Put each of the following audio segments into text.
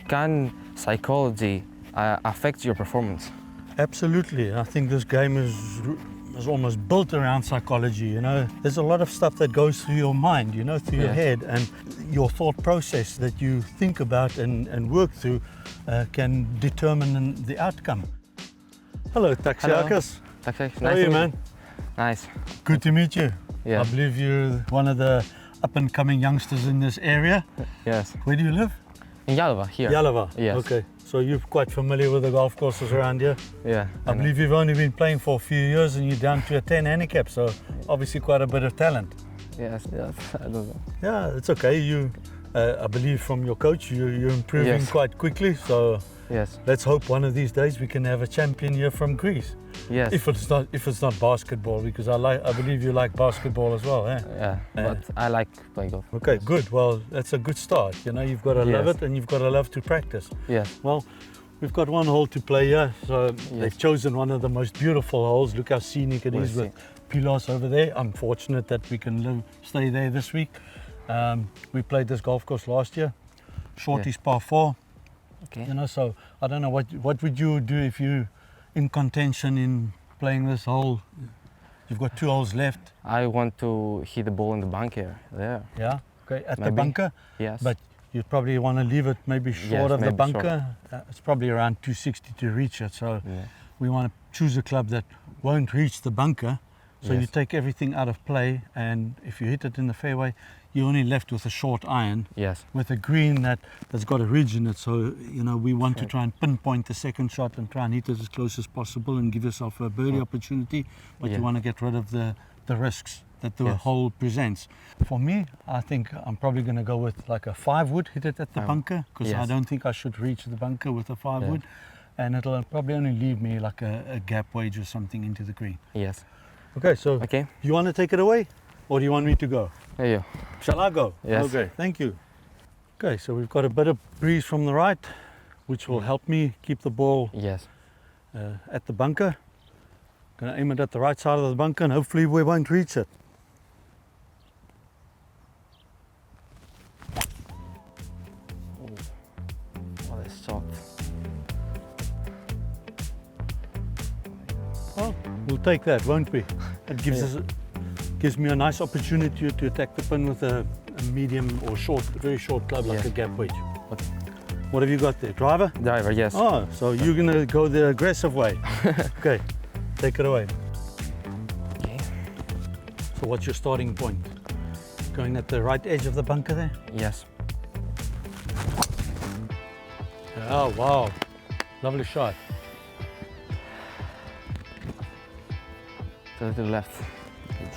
Can psychology affect your performance? Absolutely. I think this game is almost built around psychology, you know. There's a lot of stuff that goes through your mind, you know, through your head, and your thought process that you think about and work through can determine the outcome. Hello, Taxiarchis. Taxiarchis, How are you, man? Nice. Good to meet you. Yeah. I believe you're one of the up-and-coming youngsters in this area. Yes. Where do you live? In Yalova, here. Yalova? Yes. Okay. So you're quite familiar with the golf courses around here? Yeah. I believe you've only been playing for a few years and you're down to a 10 handicap, so obviously quite a bit of talent. Yes, I don't know. Yeah, it's okay. I believe from your coach, you're improving quite quickly, so let's hope one of these days we can have a champion here from Greece. Yes. If it's not basketball, because I believe you like basketball as well, eh? Yeah, but I like playing golf. Okay, good. Well, that's a good start. You know, you've got to love it and you've got to love to practice. Yes. Well, we've got one hole to play here, so they've chosen one of the most beautiful holes. Look how scenic it is with pillars over there. I'm fortunate that we can stay there this week. We played this golf course last year. Shorty's par 4. Okay. You know, so I don't know what would you do if you in contention in playing this hole? You've got 2 holes left. I want to hit the ball in the bunker there. Yeah. Okay. At the bunker. Yes. But you probably want to leave it maybe short of the bunker. It's probably around 260 to reach it. So we want to choose a club that won't reach the bunker. So you take everything out of play, and if you hit it in the fairway, you're only left with a short iron. Yes. With a green that's got a ridge in it. So, you know, we want to try and pinpoint the second shot and try and hit it as close as possible and give yourself a birdie opportunity. But you want to get rid of the risks that the hole presents. For me, I think I'm probably going to go with like a 5-wood, hit it at the bunker, because I don't think I should reach the bunker with a 5-wood. And it'll probably only leave me like a gap wedge or something into the green. Yes. Okay, so you want to take it away, or do you want me to go? Yeah. Shall I go? Yes. Okay, thank you. Okay, so we've got a bit of breeze from the right, which will help me keep the ball at the bunker. Gonna aim it at the right side of the bunker and hopefully we won't reach it. Oh, that's soft. Well, we'll take that, won't we? It gives me a nice opportunity to attack the pin with a medium or short, very short club like a gap wedge. Okay. What have you got there? Driver? Driver, yes. Oh, so you're going to go the aggressive way. Okay, take it away. Okay. So what's your starting point? Going at the right edge of the bunker there? Yes. Oh, wow. Lovely shot. To the left.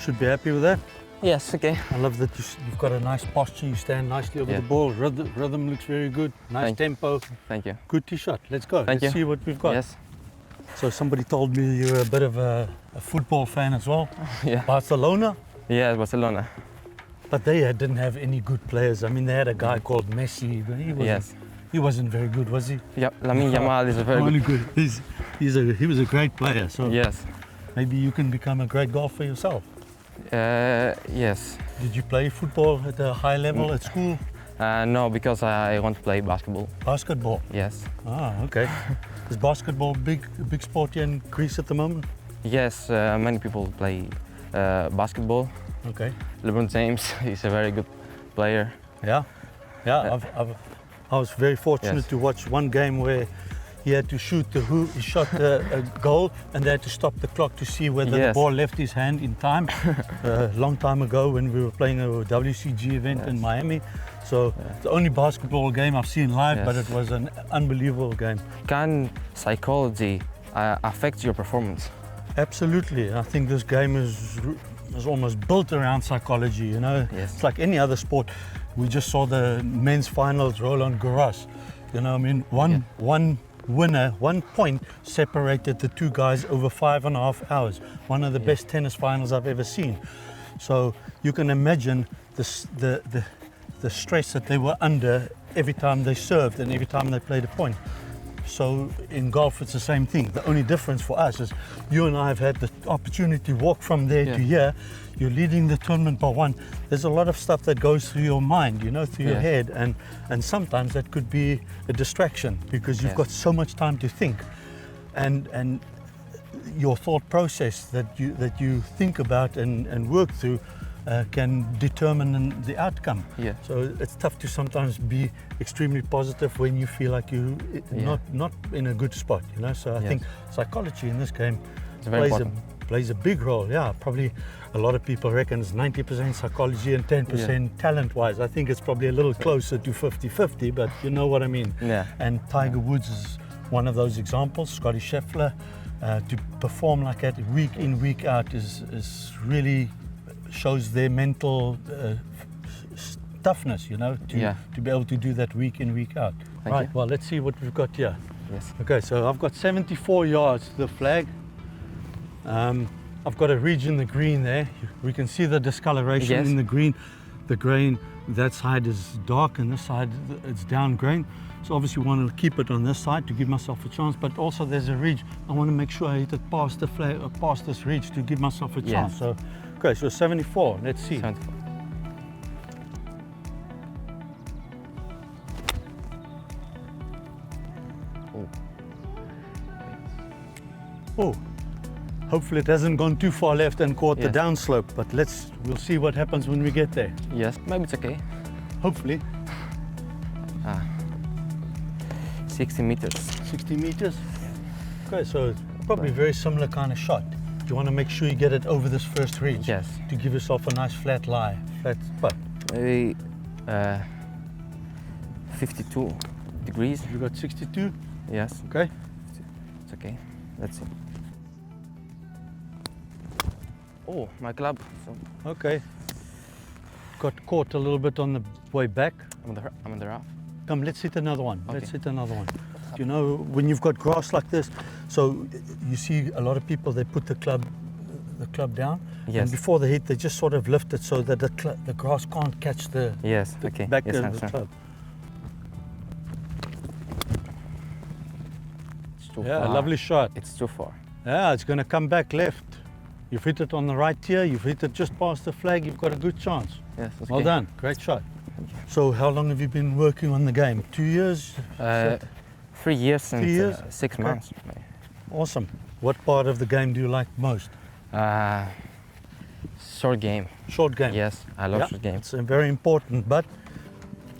Should be happy with that. Yes, okay. I love that you've got a nice posture, you stand nicely over the ball, rhythm looks very good, nice tempo. Thank you. Good tee shot, let's go. Let's see what we've got. Yes. So somebody told me you're a bit of a football fan as well. Yeah. Barcelona? Yeah, Barcelona. But they didn't have any good players. I mean, they had a guy called Messi, but he wasn't very good, was he? Yeah, Lamine Yamal is a very good. He was a great player, so yes. Maybe you can become a great golfer yourself. Yes. Did you play football at a high level at school? No, because I want to play basketball. Basketball? Yes. Ah, okay. Is basketball a big sport here in Greece at the moment? Yes, many people play basketball. Okay. LeBron James is a very good player. Yeah, yeah. I was very fortunate to watch one game where he had to shoot he shot a goal and they had to stop the clock to see whether the ball left his hand in time. A long time ago when we were playing a WCG event in Miami. So the only basketball game I've seen live, but it was an unbelievable game. Can psychology affect your performance? Absolutely. I think this game is almost built around psychology, you know. Yes. It's like any other sport. We just saw the men's finals, Roland Garros. You know, I mean, one winner, 1 point separated the two guys over 5.5 hours. One of the best tennis finals I've ever seen. So you can imagine the stress that they were under every time they served and every time they played a point. So in golf, it's the same thing. The only difference for us is you and I have had the opportunity to walk from there to here. You're leading the tournament by one. There's a lot of stuff that goes through your mind, you know, through your head, and sometimes that could be a distraction because you've got so much time to think, and your thought process that you think about and work through can determine the outcome. So it's tough to sometimes be extremely positive when you feel like you not in a good spot, you know. So I think psychology in this game plays a big role. Yeah, probably a lot of people reckon it's 90% psychology and 10% talent-wise. I think it's probably a little closer to 50-50, but you know what I mean. And Tiger Woods is one of those examples. Scotty Scheffler, to perform like that week in, week out is really shows their mental toughness, you know, to be able to do that week in, week out. Right, well, let's see what we've got here. Okay, so I've got 74 yards to the flag. I've got a ridge in the green there. We can see the discoloration in the green. The grain, that side is dark and this side it's down grain. So obviously want to keep it on this side to give myself a chance, but also there's a ridge. I want to make sure I hit it past the flag, past this ridge to give myself a chance. So, okay, so 74, let's see. 74. Oh, hopefully it hasn't gone too far left and caught the downslope, but we'll see what happens when we get there. Maybe it's okay. Hopefully. 60 meters. 60 meters? Okay, so it's probably a very similar kind of shot. You want to make sure you get it over this first ridge to give yourself a nice flat lie, flat putt. Maybe 52 degrees. You got 62? Yes. Okay. It's okay. Let's see. Oh, my club. So okay. Got caught a little bit on the way back. I'm on the rough. Come, let's hit another one. Okay. Let's hit another one. You know, when you've got grass like this, so you see a lot of people, they put the club down, and before they hit, they just sort of lift it so that the grass can't catch the back of the club. It's too far. Lovely shot. It's too far. Yeah, it's going to come back left. You've hit it on the right tier, you've hit it just past the flag, you've got a good chance. Well done, great shot. So how long have you been working on the game? 2 years? 3 years and 6 months. Awesome. What part of the game do you like most? Short game. Short game? Yes, I love short game. It's very important, but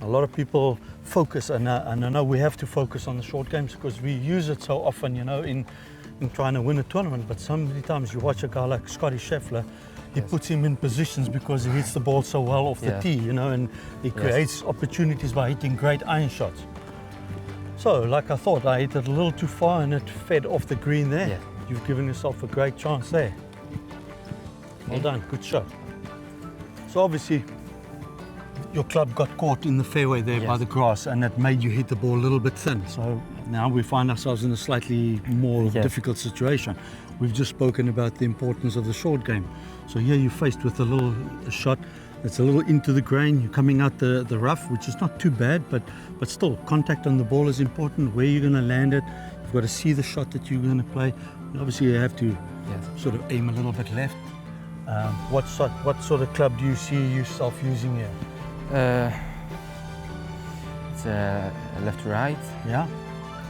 a lot of people focus, and I know we have to focus on the short games because we use it so often, you know, in trying to win a tournament. But so many times you watch a guy like Scotty Scheffler, he puts him in positions because he hits the ball so well off the tee, you know, and he creates opportunities by hitting great iron shots. So, like I thought, I hit it a little too far and it fed off the green there. You've given yourself a great chance there. Well done, good shot. So obviously, your club got caught in the fairway there by the grass, and that made you hit the ball a little bit thin. So now we find ourselves in a slightly more difficult situation. We've just spoken about the importance of the short game. So here you're faced with a shot that's a little into the grain. You're coming out the rough, which is not too bad, but still, contact on the ball is important. Where you're going to land it, you've got to see the shot that you're going to play. And obviously, you have to sort of aim a little bit left. What sort of club do you see yourself using here? It's left to right. Yeah.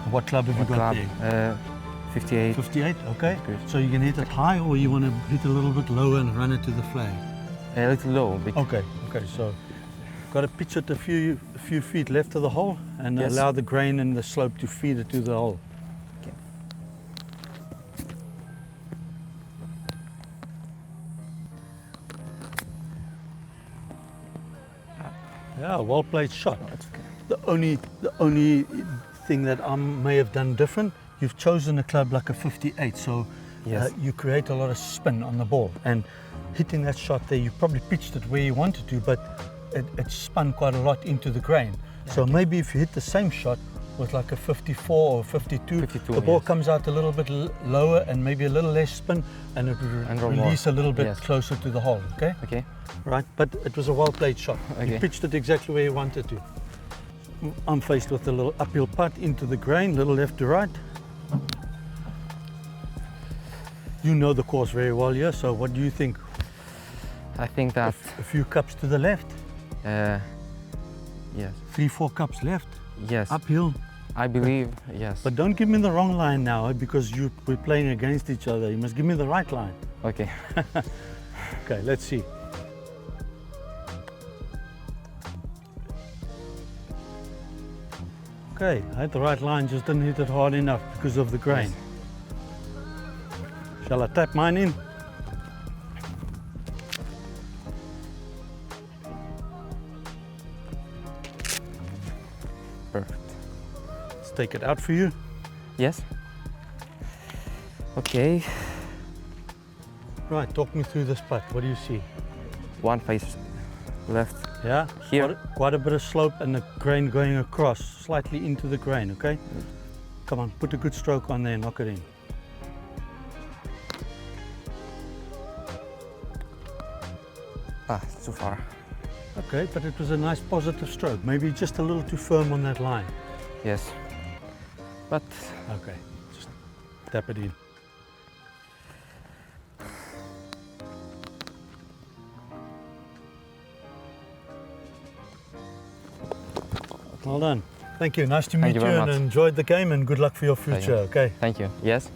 What club have you got there? 58. 58, okay. Good. So you can hit it high, or you want to hit a little bit lower and run it to the flag? A little low. Okay. So got to pitch it a few feet left of the hole and allow the grain and the slope to feed it to the hole. Okay. Yeah, well played shot. Oh, that's okay. The only thing that I may have done different, you've chosen a club like a 58, so you create a lot of spin on the ball. And hitting that shot there, you probably pitched it where you wanted to, but it spun quite a lot into the grain. So maybe if you hit the same shot with like a 54 or 52, the ball comes out a little bit lower and maybe a little less spin, and it will release a little bit closer to the hole, okay? Okay. Right, but it was a well played shot. You pitched it exactly where you wanted to. I'm faced with a little uphill putt into the grain, little left to right. You know the course very well, yeah? So what do you think? I think that A few cups to the left? yes, 3-4 cups left? yes. Uphill? I believe yes. But don't give me the wrong line now, because we're playing against each other. You must give me the right line. Okay. Okay, let's see. Okay, I had the right line, just didn't hit it hard enough because of the grain. Shall I tap mine in? Perfect. Let's take it out for you. Yes. Okay. Right, talk me through this putt. What do you see? One face left. Yeah? Here. Quite a bit of slope and the grain going across, slightly into the grain, okay? Come on, put a good stroke on there, knock it in. Ah, it's too far. Okay, but it was a nice positive stroke. Maybe just a little too firm on that line. Yes. But Okay, just tap it in. Well done. Thank you. Nice to meet Thank you very and much. enjoyed the game, and good luck for your future. Okay. thank you. Yes.